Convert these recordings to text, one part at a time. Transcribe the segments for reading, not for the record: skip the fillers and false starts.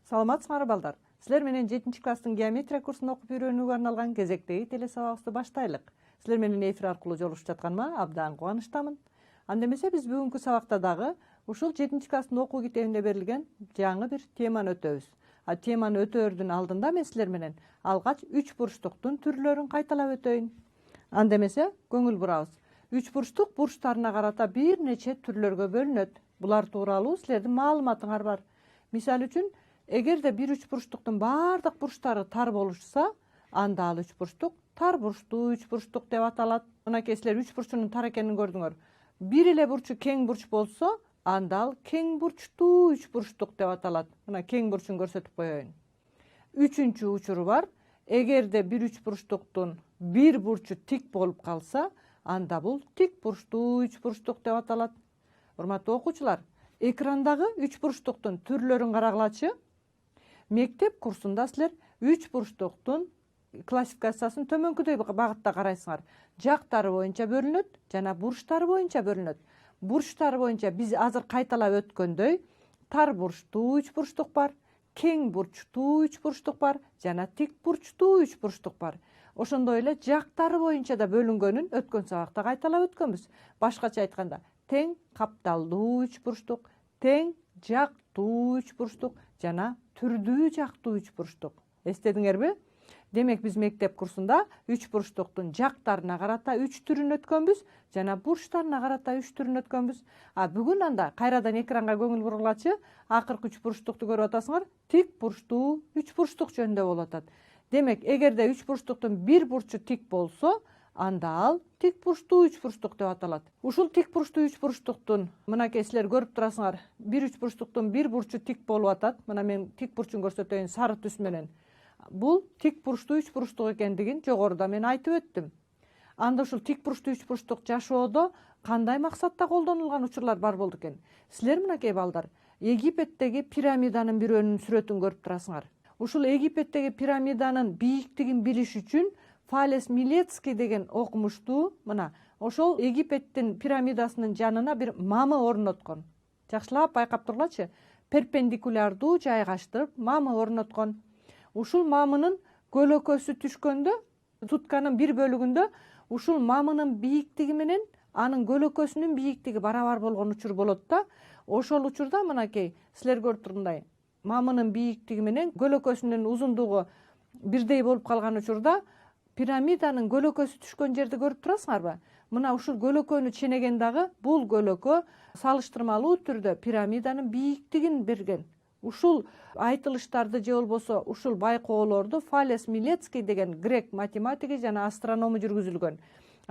Саламатсыңар балдар. Силер менен 7 класстын геометрия курсун окуп үйрөнүүгө арналган кезектеги телесабагыбызды баштайлык. Силер менен эфир аркылуу жолугушуп жатканыма абдан кубанычтамын. Анда эмесе биз бүгүнкү сабакта дагы ушул 7 класстын окуу китебинде берилген жаңы бир теманы өтөбүз. Теманы өтөөрдүн алдында мен силер менен алгач 3 бурчтуктун түрлөрүн кайталап өтөйүн. Анда эмесе көңүл бурабыз. 3 бурчтук бурчтарына карата бир нече түрлөргө бөлүнөт. Булар тууралуу силердин маалыматыңар бар. Мисалы үчүн, эгерде бир 3 бурчтуктун баардык бурчтары тар болушса, анда ал 3 бурчтук тар бурчтуу 3 бурчтук деп аталат. Мынакей силер 3 бурчунун тар экенин көрдүңөр. Бир эле бурчу кең бурч болсо, анда ал кең бурчтуу 3 бурчтук деп аталат. Мына кең бурчун көрсөтүп коеюн. Үчүнчү учуру бар. Эгерде бир 3 бурчтуктун бир бурчу тик болуп калса, анда бул тик бурчтуу 3 бурчтук деп аталат. Урматтуу окуучулар, экрандагы 3 бурчтуктун түрлөрүн карагылачы. Мектеп курсунда силер 3 бурчтуктун классификациясын төмөнкүдөй багытта карайсыңар. Жактары боюнча бөлүнөт жана бурчтары боюнча бөлүнөт. Бурчтары боюнча биз азыр кайталап өткөндөй тар бурчтуу 3 бурчтук бар, кең бурчтуу 3 бурчтук бар жана тик бурчтуу 3 бурчтук бар. Ошондой эле жактары боюнча да бөлүнгөнүн өткөн сабакта кайталап өткөнбүз. Башкача айтканда, тең капталдуу 3 бурчтук, тең жактуу 3 бурчтук жана түрдүү жактуу 3 бурчтук. Эстедиңерби? Демек биз мектеп курсунда 3 бурчтуктун жактарына карата 3 түрүн өткөнбүз жана бурчтарына карата 3 түрүн өткөнбүз. Бүгүн анда кайрадан экранга көңүл бургулачы. Акыркы 3 бурчтукту көрүп атасыңар. Тик бурчтуу 3 бурчтук жөнүндө болуп атат. Демек, эгерде 3 бурчтуктун бир бурчу тик болсо, анда ал тик бурчтуу 3 бурчтук деп аталат. Ушул тик бурчтуу 3 бурчтуктун мынакей силер көрүп турасыңар. Бир 3 бурчтуктун бир бурчу тик болуп атат. Мына мен тик бурчун көрсөтөйүн сары түс менен. Бул тик бурчтуу 3 бурчтук экендигин жогоруда мен айтып өттүм. Анда ушул тик бурчтуу 3 бурчтук жашоодо кандай максатта колдонулган учурлар бар болду экен? Силер мынакей балдар, Египеттеги пирамиданын бирөөнүн сүрөтүн көрүп турасыңар. Ушул Египеттеги пирамиданын бийиктигин билиш үчүн Фалес Милецкий деген окумуштуу мына ошол Египеттин пирамидасынын жанына бир мамы орноткон. Жакшылап байкап тургулачы. Перпендикулярдуу жайгаштырып мамы орноткон. Ушул мамынын көлөкөсү түшкөндө, тутканын бир бөлүгүндө ушул мамынын бийиктиги менен анын көлөкөсүнүн бийиктиги барабар болгон учур болот да. Ошол учурда мынакей силер көрүп тургандай мамынын бийиктиги менен көлөкөсүнүн узундугу бирдей болуп калган учурда пирамиданын көлөкөсү түшкөн жерди көрүп турасыңарбы? Мына ушул көлөкөнү ченеген дагы бул көлөкө салыштырмалуу түрдө пирамиданын бийиктигин берген. Ушул айтылыштарды же болбосо ушул байкоолорду Фалес Милецкий деген грек математиги жана астроному жүргүзүлгөн.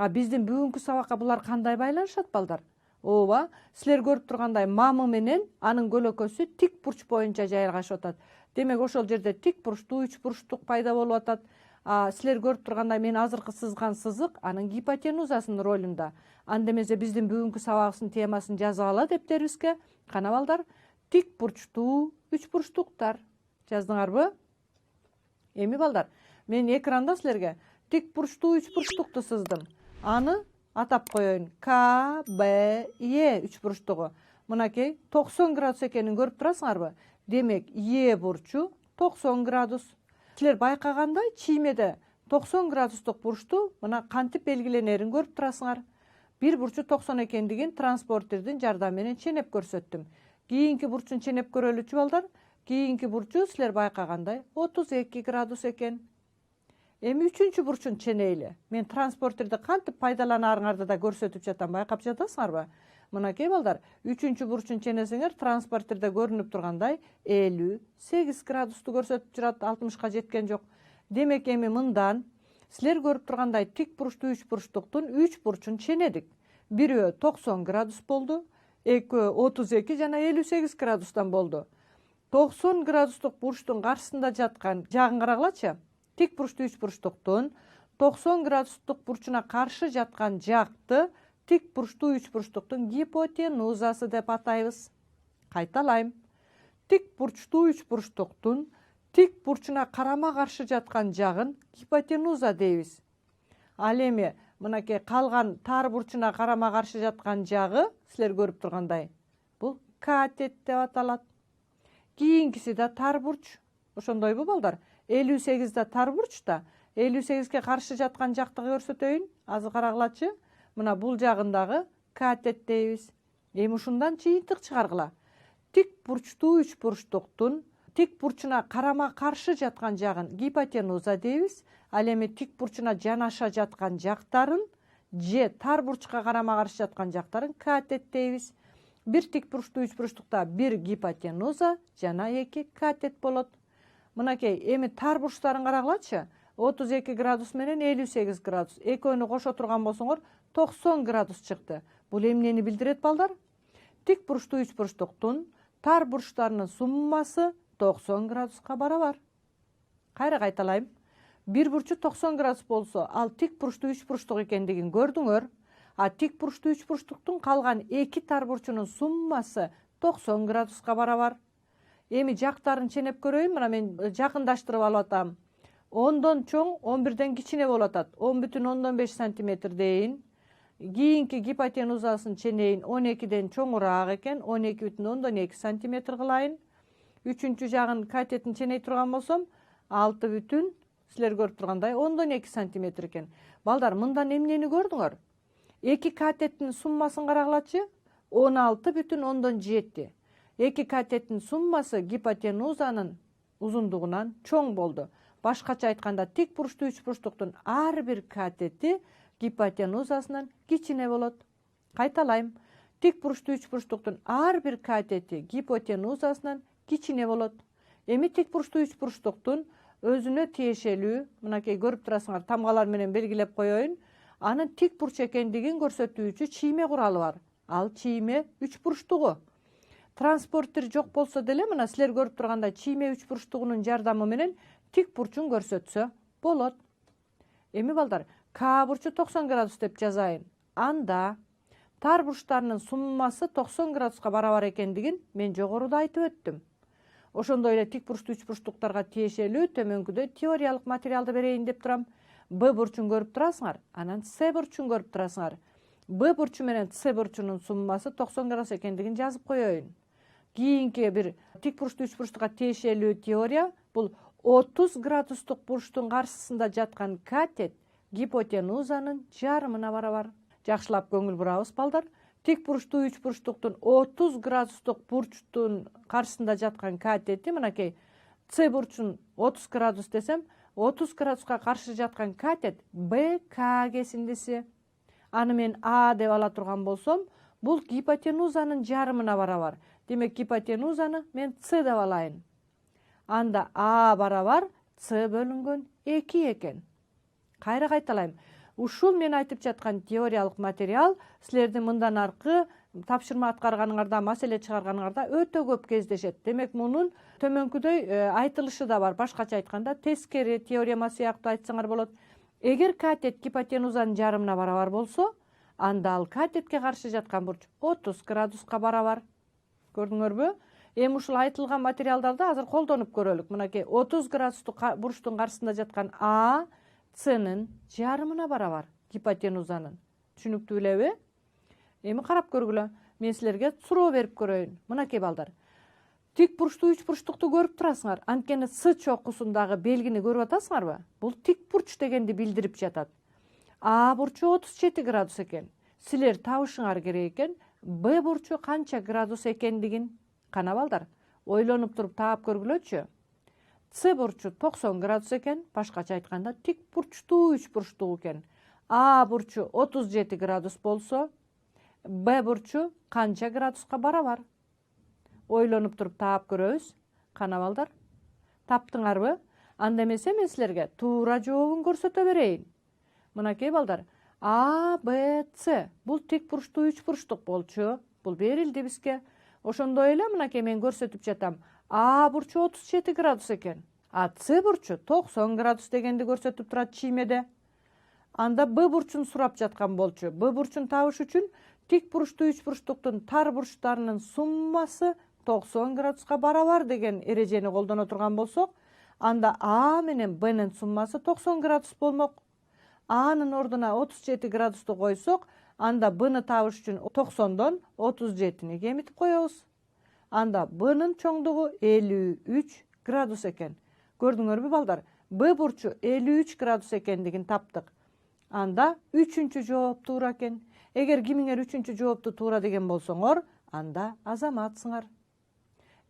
Биздин бүгүнкү сабакка булар кандай байланышат балдар? Ооба, силер көрүп тургандай мамы менен анын көлөкөсү тик бурч боюнча жайгашып атат. Демек ошол жерде тик бурчтуу 3 бурчтук пайда болуп атат. Силер көрүп тургандай мен азыркы сызган сызык анын гипотенузасынын ролунда. Анда эмесе биздин бүгүнкү сабагыбыздын темасын жазгыла дептерибизге. Кана балдар, тик бурчтуу 3 бурчтуктар. Жаздыңарбы? Эми балдар, мен экранда силерге тик бурчтуу 3 бурчтукту сыздым. Аны атап коеюн. К, Б, Е 3 бурчтугу. Мынакей 90 градус экенин көрүп турасыңарбы? Демек, Е бурчу 90 градус. Силер байкагандай чиймеде 90 градустук бурчту мына кантип белгиленерин көрүп турасыңар. Бир бурчу 90 экендигин транспортердин жардамы менен ченеп көрсөттүм. Кийинки бурчун ченеп көрөлүчү балдар. Кийинки бурчу силер байкагандай 32 градус экен. Эми үчүнчү бурчун ченейли. Мен транспортерди кантип пайдаланарыңарды да көрсөтүп жатам, байкап жатасыңарбы? Мынакей балдар, үчүнчү бурчун ченесеңер транспортерде көрүнүп тургандай 58 градусту көрсөтүп турат, 60ка жеткен жок. Демек эми мындан силер көрүп тургандай тик бурчтуу 3 бурчтуктун 3 бурчун ченедик. Бирөө 90 градус болду, экөө 32 жана 58 градустан болду. 90 градустук бурчтун каршысында жаткан жагын карагылачы. Тик бурчтуу 3 бурчтуктун 90 градустук бурчуна каршы жаткан жакты тик бурчтуу 3 бурчтуктун гипотенузасы деп атайбыз. Кайталайм. Тик бурчтуу 3 бурчтуктун тик бурчуна карама каршы жаткан жагын гипотенуза дейбиз. Ал эми мынакей калган тар бурчуна карама каршы жаткан жагы силер көрүп тургандай бул катет деп аталат. кийинкиси да тар бурч. Ошондойбу балдар? 58 да тар бурч да. 58ге каршы жаткан жактыгы көрсөтөйүн. Азыр карагылачы. Мына бул жагындагы катет дейбиз. Эми ушундан жыйынтык чыгаргыла. Тик бурчтуу үч бурчтуктун тик бурчуна карама каршы жаткан жагын гипотенуза дейбиз. Ал эми тик бурчуна жанаша жаткан жактарын же тар бурчка карама каршы жаткан жактарын катет дейбиз. Бир тик бурчтуу үч бурчтукта бир гипотенуза жана 2 катет болот. Мынакей эми тар бурчтарын карагылачы. 32 градус менен 58 градус. Экөөнү кошо турган болсоңор 90 градус чыкты. Бул эмнени билдирет балдар? Тик бурчтуу үч бурчтуктун тар бурчтарынын суммасы 90 градуска барабар. Кайра кайталайм. Бир бурчу 90 градус болсо, ал тик бурчтуу үч бурчтук экендигин көрдүңөр. А тик бурчтуу үч бурчтуктун калган 2 тар бурчунун суммасы 90 градуска барабар. Эми жактарын ченеп көрөйүн. Мына мен жакындаштырып алып атам. 10дон чоң, 11ден кичине болуп атат. 10,5 см дейин. Кийинки гипотенузасын ченейин 12ден чоңураак экен. 12,2 см кылайын. Үчүнчү жагын катетин ченей турган болсом, 6, силер көрүп тургандай 10,2 см экен. Балдар, мындан эмнени көрдүңөр? 2 катеттин суммасын карагылачы. 16,7. 2 катеттин суммасы гипотенузанын узундугунан чоң болду. Башкача айтканда, тик бурчтуу үч бурчтуктун ар бир катети гипотенузасынан кичине болот. Кайталайм. Тик бурчтуу үч бурчтуктун ар бир катети гипотенузасынан кичине болот. Эми тик бурчтуу үч бурчтуктун өзүнө тиешелүү, мынакей көрүп турасыңар, тамгалар менен белгилеп коеюн. Анын тик бурч экендигин көрсөтүүчү чийме куралы бар. Ал чийме үч бурчтугу. Транспортер жок болсо деле, мына силер көрүп тургандай чийме үч бурчтугунун жардамы менен тик бурчун көрсөтсө болот. Эми балдар, К бурчу 90 градус деп жазайын. Анда тар бурчтарынын суммасы 90 градуска барабар экендигин мен жогоруда айтып өттүм. Ошондой эле тик бурчтуу үч бурчтуктарга тиешелүү төмөнкүдөй теориялык материалды берейин деп турам. Б бурчун көрүп турасыңар, анан С бурчун көрүп турасыңар. Б бурчу менен С бурчунун суммасы 90 градус экендигин жазып коеюн. Кийинки бир тик бурчтуу үч бурчтукка тиешелүү теория бул 30 градустук бурчтун каршысында жаткан катет гипотенузанын жарымына барабар. Жакшылап көңүл бурабыз балдар. Тик бурчтуу үч бурчтуктун 30 градустук бурчтун каршысында жаткан катети, мынакей С бурчун 30 градус десем, 30 градуска каршы жаткан катет БК кесиндиси. Аны мен А деп ала турган болсом, бул гипотенузанын жарымына барабар. Демек гипотенузаны мен С деп алайын. Анда А барабар С бөлүнгөн 2 экен. Кайра кайталайм. Ушул мен айтып жаткан теориялык материал силердин мындан аркы тапшырма аткарганыңарда, маселе чыгарганыңарда өтө көп кездешет. Демек мунун төмөнкүдөй айтылышы да бар. Башкача айтканда тескери теорема сыяктуу айтсаңар болот. Эгер катет гипотенузанын жарымына барабар болсо, анда ал катетке каршы жаткан бурч 30 градуска барабар. Көрдүңөрбү? Эми ушул айтылган материалдарды азыр колдонуп көрөлүк. Мынакей 30 градустук бурчтун каршысында жаткан А Ц'нын жарымына барабар гипотенузанын. Түшүнүктүү белеби? Эми карап көргүлө. Мен силерге суроо берип көрөйүн. Мынакей балдар. Тик бурчтуу үч бурчтукту көрүп турасыңар. Анткени С чокусундагы белгини көрүп атасыңарбы? Бул тик бурч дегенди билдирип жатат. А бурчу 37 градус экен. Силер табышыңар керек экен. Б бурчу канча градус экендигин. Кана балдар, ойлонуп туруп таап көргүлөчү. С бурчу 90 градус экен, башкача айтканда тик бурчтуу үч бурчтук экен. А бурчу 37 градус болсо, Б бурчу канча градуска барабар? Ойлонуп туруп таап көрөбүз. Кана балдар, таптыңарбы? Анда эмесе мен силерге туура жообун көрсөтө берейин. Мынакей балдар, А, Б, С бул тик бурчтуу үч бурчтук болчу. Бул берилди бизге. Ошондой эле мынакей мен көрсөтүп жатам. А бурчу 37 градус экен. А С бурчу 90 градус дегенди көрсөтүп турат чиймеде. Анда Б бурчун сурап жаткан болчу. Б бурчун табыш үчүн тик бурчтуу үч бурчтуктун тар бурчтарынын суммасы 90 градуска барабар деген эрежени колдоно турган болсок, анда А менен Б'нин суммасы 90 градус болмок. Анын ордуна 37 градусту койсок, анда Б'ны табыш үчүн 90дон 37-ни кемитип коебуз. анда B'нын чоңдугу 53 градус экен. Көрдүңөрбү балдар? B бурчу 53 градус экендигин таптык. Анда 3-чү жооп туура экен. Эгер кимиңер 3-чү жоопту туура деген болсоңор, анда азаматсыңар.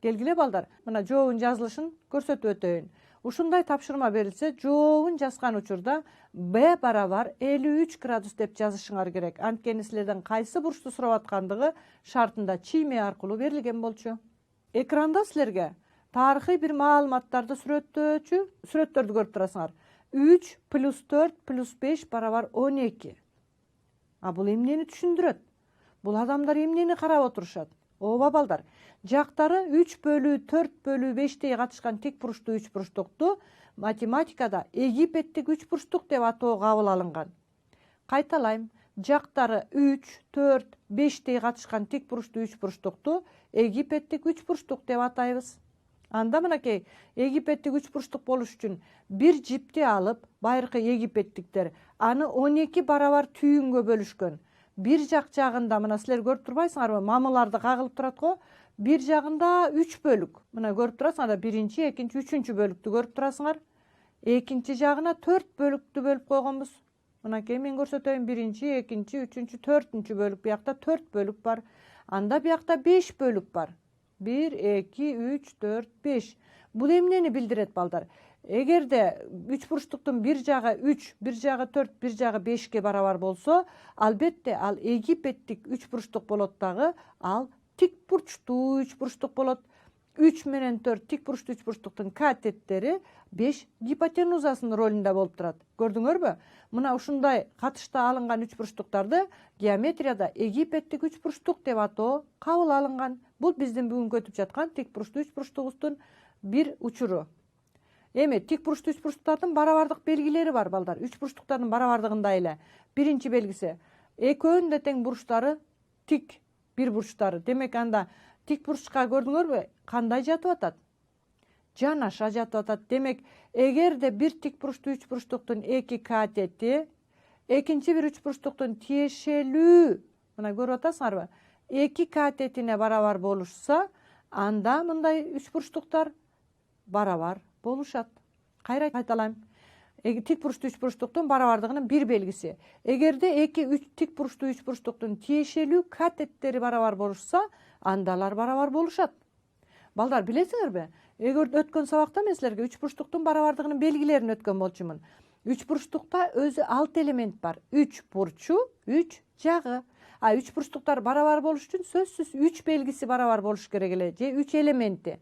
Келгиле балдар, мына жообун жазылышын көрсөтүп өтөйүн. Ушундай тапшырма берилсе, жообун жазган учурда B барабар 53 градус деп жазышыңар керек. Анткени силерден кайсы бурчту сурап аткандыгы шартында чийме аркылуу берилген болчу. Экранда силерге тарыхый бир маалыматтарды сүрөттөрдү көрүп турасыңар. 3 плюс 4 плюс 5 барабар 12. Бул эмнени түшүндүрөт? Бул адамдар эмнени карап отурушат? Ооба балдар, жактары 3 бөлүү 4 бөлүү 5тей катышкан тик бурчтуу үч бурчтукту математикада египеттик үч бурчтук деп атоо кабыл алынган. Кайталайм, жактары 3, 4, 5тей катышкан тик бурчтуу үч бурчтукту египеттик үч бурчтук деп атайбыз. Анда мынакей египеттик үч бурчтук болуш үчүн бир жипти алып, байыркы египеттиктер аны 12 барабар түйүнгө бөлүшкөн. Бир жагында мына силер көрүп турбайсыңарбы? Мамыларды кагылып турат го. Бир жагында 3 бөлүк. Мына көрүп турасыңар, биринчи, экинчи, үчүнчү бөлүктү көрүп турасыңар. Экинчи жагына 4 бөлүктү бөлүп койгонбуз. Мынакей мен көрсөтөйүн. Биринчи, экинчи, үчүнчү, 4-чү бөлүк. Биякта 4 бөлүк бар. Анда биякта 5 бөлүк бар. 1, 2, 3, 4, 5. Бул эмнени билдирет балдар? Эгерде үч бурчтуктун бир жагы 3, бир жагы 4, бир жагы 5ке барабар болсо, албетте ал египеттик үч бурчтук болот дагы, ал тик бурчтуу үч бурчтук болот. 3 менен 4 тик бурчтуу үч бурчтуктун катеттери 5 гипотенузасынын ролунда болуп турат. Көрдүңөрбү? Мына ушундай катышта алынган үч бурчтуктарды геометрияда египеттик үч бурчтук деп атоо кабыл алынган. Бул биздин бүгүнкү өтүп жаткан тик бурчтуу үч бурчтугубуздун бир учуру. Эми тик бурчтуу үч бурчтуктардын барабардык белгилери бар балдар. Үч бурчтуктардын барабардыгындай эле. Биринчи белгиси экөөнүн да тең бурчтары тик бир бурчтары. Демек анда тик бурчка көрдүңөрбү? Кандай жатып атат? Жанаша жатып атат. Демек, эгерде бир тик бурчтуу үч бурчтуктун эки катети экинчи бир үч бурчтуктун тиешелүү, мына көрүп атасыңарбы? Эки катетине барабар болушса, анда мындай үч бурчтуктар барабар болушат. Кайталайм. Тик бурчтуу үч бурчтуктун барабардыгынын бир белгиси. Эгерде эки тик бурчтуу үч бурчтуктун тиешелүү катеттери барабар болушса, андалар барабар болушат. Балдар, билесиңерби? Эгер өткөн сабакта мен силерге үч бурчтуктун барабардыгынын белгилерин өткөн болчумун. Үч бурчтукта өзү 6 элемент бар. 3 бурчу, 3 жагы. Үч бурчтуктар барабар болуш үчүн сөзсүз 3 белгиси барабар болуш керек эле, же 3 элементи.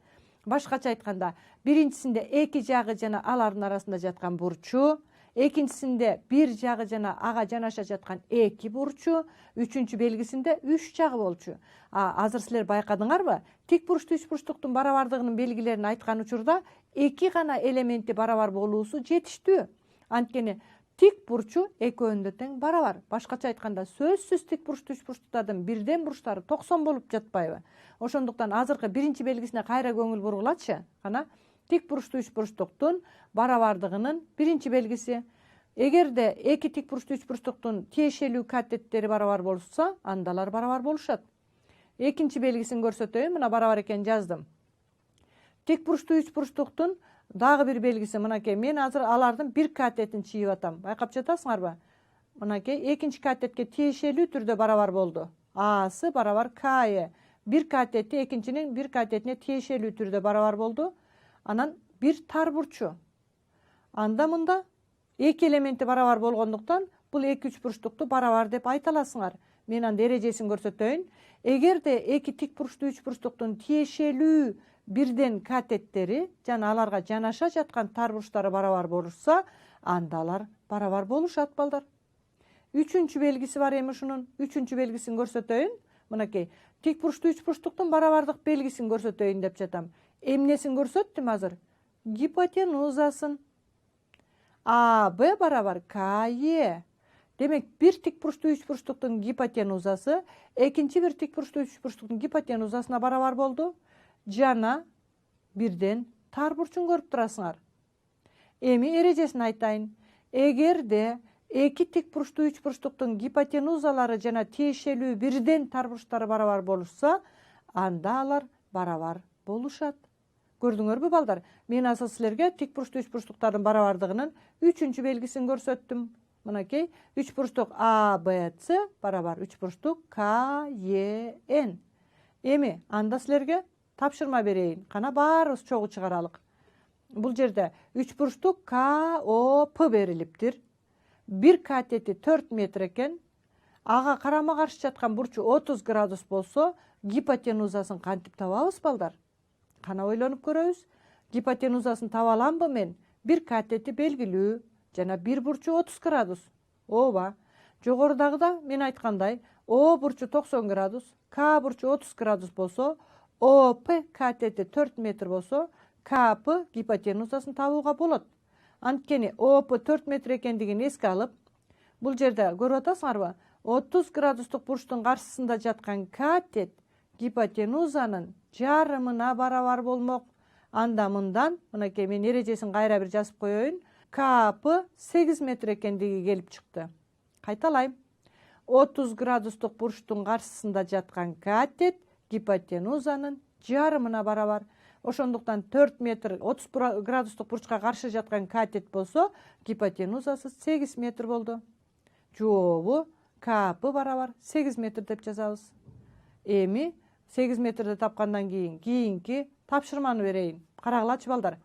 Башкача айтканда, биринчисинде эки жагы жана алардын арасында жаткан бурчу, экинчисинде бир жагы жана ага жанаша жаткан эки бурчу, үчүнчү белгисинде 3 жагы болчу. Азыр силер байкадыңарбы? Тик бурчтуу үч бурчтуктун барабардыгынын белгилерин айткан учурда эки гана элементи барабар болуусу жетиштүү. Анткени тик бурчу экөөнүндө тең барабар. Башкача айтканда, сөзсүз тик бурчтуу үч бурчтуктардын бирден бурчтары 90 болуп жатпайбы? Ошондуктан азыркы биринчи белгисине кайра көңүл бургулачы. Кана тик бурчтуу үч бурчтуктун барабардыгынын биринчи белгиси. Эгерде эки тик бурчтуу үч бурчтуктун тиешелүү катеттери барабар болушса, андалар барабар болушат. Экинчи белгисин көрсөтөйүн. Мына барабар экенин жаздым. Тик бурчтуу үч бурчтуктун дагы бир белгиси мынакей. Мен азыр алардын бир катетин чийип атам. Байкап жатасыңарбы? Мынакей экинчи катетке тиешелүү түрдө барабар болду. Асы барабар К'е. Бир катети экинчинин бир катетине тиешелүү түрдө барабар болду. Анан бир тар бурчу. Анда мында эки элементи барабар болгондуктан бул эки үч бурчтукту барабар деп айта аласыңар. Мен анда эрежесин көрсөтөйүн. Эгерде эки тик бурчтуу үч бурчтуктун тиешелүү бирден катеттери жана аларга жанаша жаткан тар бурчтары барабар болушса, андалар барабар болушат балдар. Үчүнчү белгиси бар эми ушунун. Үчүнчү белгисин көрсөтөйүн. Мынакей тик бурчтуу үч бурчтуктун барабардык белгисин көрсөтөйүн деп жатам. Эмнесин көрсөттүм азыр? Гипотенузасын. АБ барабар КЕ. Демек, бир тик бурчтуу үч бурчтуктун гипотенузасы экинчи бир тик бурчтуу үч бурчтуктун гипотенузасына барабар болду. Жана бирден тар бурчун көрүп турасыңар. Эми эрежесин айтайын. Эгерде эки тик бурчтуу үч бурчтуктун гипотенузалары жана тиешелүү бирден тар бурчтары барабар болушса, анда алар барабар болушат. Көрдүңөрбү балдар? Мен азыр силерге тик бурчтуу үч бурчтуктардын барабардыгынын 3-чү белгисин көрсөттүм. Мынакей, үч бурчтук АБЦ барабар үч бурчтук КЕН. Эми анда силерге тапшырма берейин. Кана баарыбыз чогуу чыгаралык. Бул жерде үч бурчтук КОП берилиптир. Бир катети 4 метр экен. Ага карама каршы жаткан бурчу 30 градус болсо, гипотенузасын кантип табабыз балдар? Кана ойлонуп көрөбүз. Гипотенузасын таба аламбы мен? Бир катети белгилүү жана бир бурчу 30 градус. Ооба. Жогорудагыда мен айткандай, О бурчу 90 градус, К бурчу 30 градус болсо, ОП катети 4 метр болсо, КП гипотенузасын табууга болот. Анткени ОП 4 метр экендигин эске алып, бул жерде көрүп атасыңарбы? 30 градустук бурчтун каршысында жаткан катет гипотенузанын жарымына барабар болмок. Анда мындан, мынакей мен эрежесин кайра бир жазып коеюн. КП 8 метр экендиги келип чыкты. Кайталайм. 30 градустук бурчтун каршысында жаткан катет гипотенузанын жарымына барабар. Ошондуктан 4 метр 30 градустук бурчка каршы жаткан катет болсо, гипотенузасы 8 метр болду. Жообу КП барабар 8 метр деп жазабыз. Эми 8 метрди тапкандан кийинки тапшырманы берейин. Карагылачы балдар.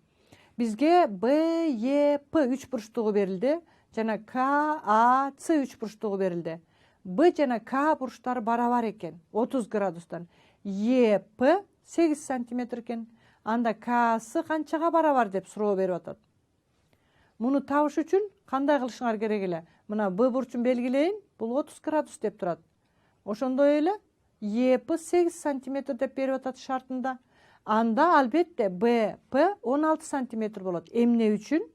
Бизге БЕП 3 бурчтугу берилди жана КАЦ 3 бурчтугу берилди. Б жана К бурчтары барабар экен, 30 градустан. ЕП 8 сантиметр экен. Анда Ксы канчага барабар деп суроо берип атат. Муну табыш үчүн кандай кылышыңар керек эле? Мына Б бурчун белгилейин, бул 30 градус деп турат. Ошондой эле ЕП 8 сантиметр деп берип атат шартында. Анда албетте БП 16 сантиметр болот. Эмне үчүн?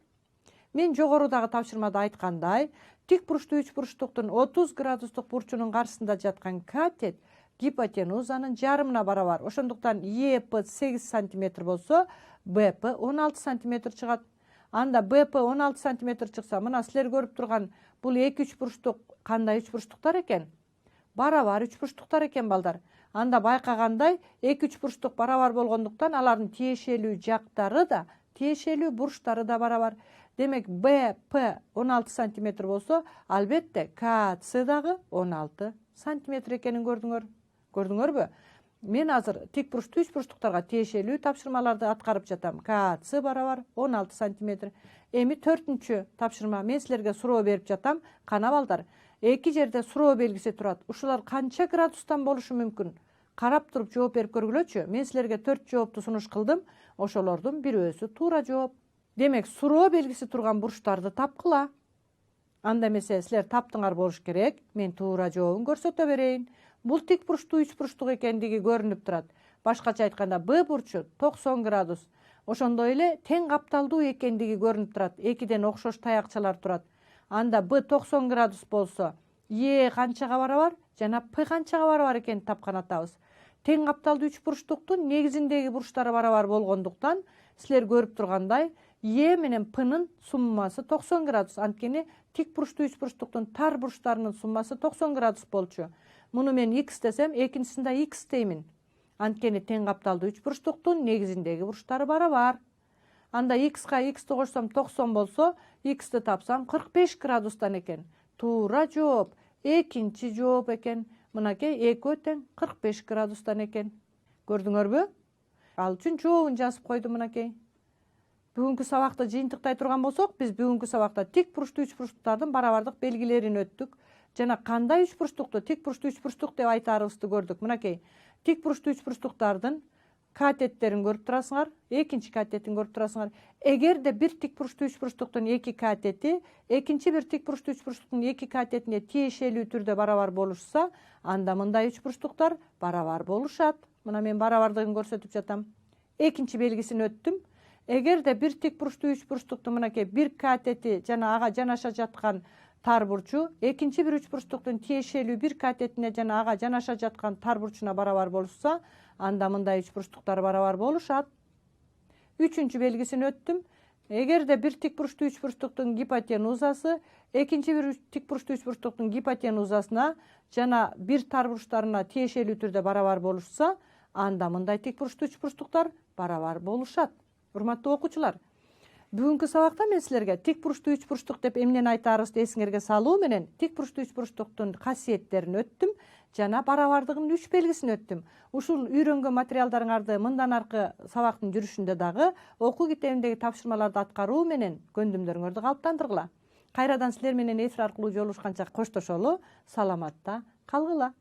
Мен жогорудагы тапшырмада айткандай, тик бурчтуу үч бурчтуктун 30 градустук бурчунун каршысында жаткан катет гипотенузанын жарымына барабар. Ошондуктан ЕП 8 сантиметр болсо, БП 16 сантиметр чыгат. Анда БП 16 сантиметр чыкса, мына силер көрүп турган бул 2-3 бурчтук кандай үч бурчтуктар экен? Барабар үч бурчтуктар экен балдар. Анда байкагандай 2-3 бурчтук барабар болгондуктан алардын тиешелүү жактары да, тиешелүү бурчтары да барабар. Демек БП 16 сантиметр болсо, албетте КЦ дагы 16 сантиметр экенин көрдүңөрбү? Мен азыр тик бурчтуу үч бурчтуктарга тиешелүү тапшырмаларды аткарып жатам. КЦ барабар 16 сантиметр. Эми 4-чү тапшырма мен силерге суроо берип жатам. Кана балдар, эки жерде суроо белгиси турат. Ушулар канча градустан болушу мүмкүн? Карап туруп жооп берип көргүлөчү. Мен силерге 4 жоопту сунуш кылдым. Ошолордун бирөөсү туура жооп. Демек, суроо белгиси турган бурчтарды тапкыла. Анда эмесе силер таптыңар болуш керек. Мен туура жообун көрсөтө берейин. Бул тик бурчтуу үч бурчтук экендиги көрүнүп турат. Башкача айтканда Б бурчу 90 градус. Ошондой эле тең капталдуу экендиги көрүнүп турат. Экиден окшош таякчалар турат. Анда Б 90 градус болсо, Е канчага барабар жана П канчага барабар экенин тапкан атабыз. Тең капталдуу үч бурчтуктун негизиндеги бурчтары барабар болгондуктан, силер көрүп тургандай, Е менен П'нын суммасы 90 градус. Анткени тик бурчтуу үч бурчтуктун тар бурчтарынын суммасы 90 градус болчу. Муну мен X десем, экинчисинде X деймин. Анткени тең капталдуу үч бурчтуктун негизиндеги бурчтары барабар. Анда X'ка X'ти кошсом 90 болсо, X'ти тапсам 45 градустан экен. Туура жооп, экинчи жооп экен. Мынакей экөө тең 45 градустан экен. Көрдүңөрбү? Ал үчүн жообун жазып койдум мынакей. Бүгүнкү сабакты жыйынтыктай турган болсок, биз бүгүнкү сабакта тик бурчтуу үч бурчтуктардын барабардык белгилерин өттүк. Жана кандай үч бурчтукту тик бурчтуу үч бурчтук деп айтаарыбызды көрдүк. Мынакей, тик бурчтуу үч бурчтуктардын катеттерин көрүп турасыңар, экинчи катетин көрүп турасыңар. Эгерде бир тик бурчтуу үч бурчтуктун эки катети, экинчи бир тик бурчтуу үч бурчтуктун эки катетине тиешелүү түрдө барабар болушса, анда мындай үч бурчтуктар барабар болушат. Мына мен барабардыгын көрсөтүп жатам. Экинчи белгисин өттүм. Эгерде бир тик бурчтуу үч бурчтуктун мынакей бир катети жана ага жанаша жаткан тар бурчу, экинчи бир үч бурчтуктун тиешелүү бир катетине жана ага жанаша жаткан тар бурчуна барабар болушса, анда мындай үч бурчтуктар барабар болушат. Үчүнчү белгисин өттүм. Эгерде бир тик бурчтуу үч бурчтуктун гипотенузасы экинчи бир тик бурчтуу үч бурчтуктун гипотенузасына жана бир тар бурчтарына тиешелүү түрдө барабар болушса, анда мындай тик буруштуу үч буручтуктар барабар болушат. Урматтуу окуучулар, бүгүнкү сабакта мен силерге тик буруштуу үч буручтук деп эмнени айтаарыбызды эсиңерге салуу менен тик буруштуу үч буручтуктун касиеттерин өттүм жана барабардыгынын үч белгисин өттүм. Ушул үйрөнгөн материалдарыңарды мындан аркы сабактын жүрүшүндө дагы окуу китебиндеги тапшырмаларды аткаруу менен көндүмдөрүңөрдү калыптандыргыла. Кайрадан силер менен эфир аркылуу жолугушканча коштошолу, саламатта калгыла.